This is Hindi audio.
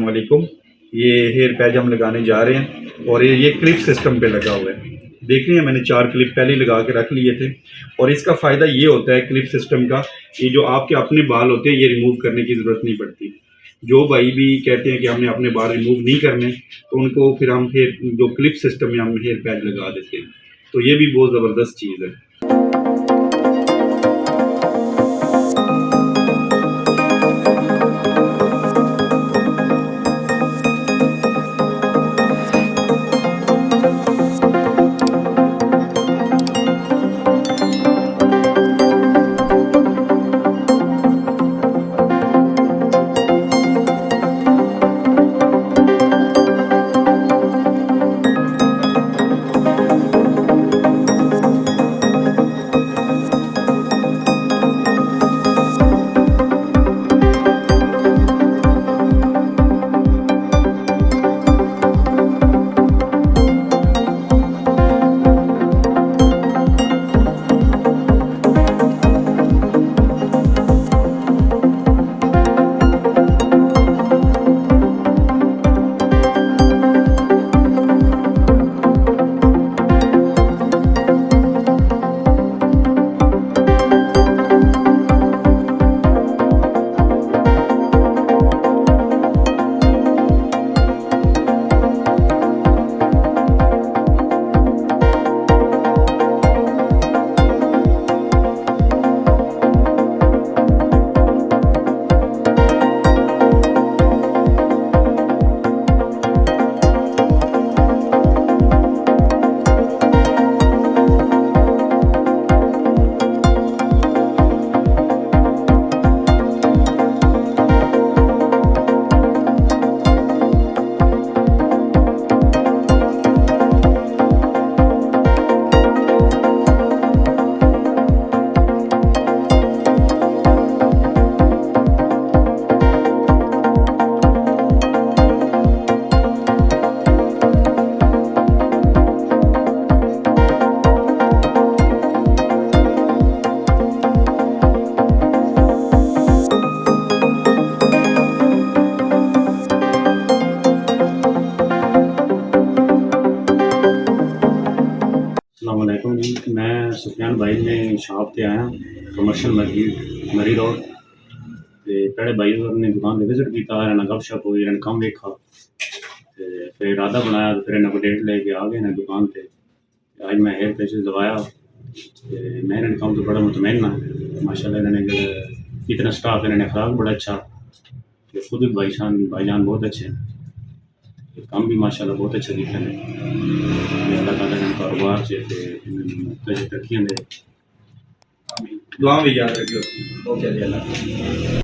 अस्सलाम वालेकुम। ये हेयर पैच हम लगाने जा रहे हैं और ये क्लिप सिस्टम पे लगा हुआ है। देख रहे हैं, मैंने 4 क्लिप पहले लगा के रख लिए थे और इसका फ़ायदा ये होता है क्लिप सिस्टम का, ये जो आपके अपने बाल होते हैं ये रिमूव करने की ज़रूरत नहीं पड़ती। जो भाई भी कहते हैं कि हमने अपने बाल रिमूव नहीं करने, तो उनको फिर हम हेयर जो क्लिप सिस्टम में हम हेयर पैच लगा देते हैं, तो ये भी बहुत ज़बरदस्त चीज़ है। अस्सलामुअलैकुम जी, मैं सुफियान भाई ने शॉप ते आया कमर्शियल मरी रोड ते पहले भाई ने दुकान ते विजिट किया, इन्हें गपशप हुई, इन्हें कम देखा ते फिर इरादा बनाया, तो फिर इन्हें को डेट लेके आ गए इन्हें दुकान पे। आज मैं हेयर पैचेस दवाया ते मैं इन्हें काम तो बड़ा मुतमैन ना माशाल्लाह। इन्होंने जो इतना स्टाफ इन्होंने खराब बड़ा अच्छा, तो खुद भी भाईजान बहुत अच्छे हैं, काम भी माशाल्लाह बहुत अच्छा दिखा है। अल्लाह ताला ने कारोबार से तरक्कियां दे, दुआ में याद रखियो। ओके जी, अल्लाह।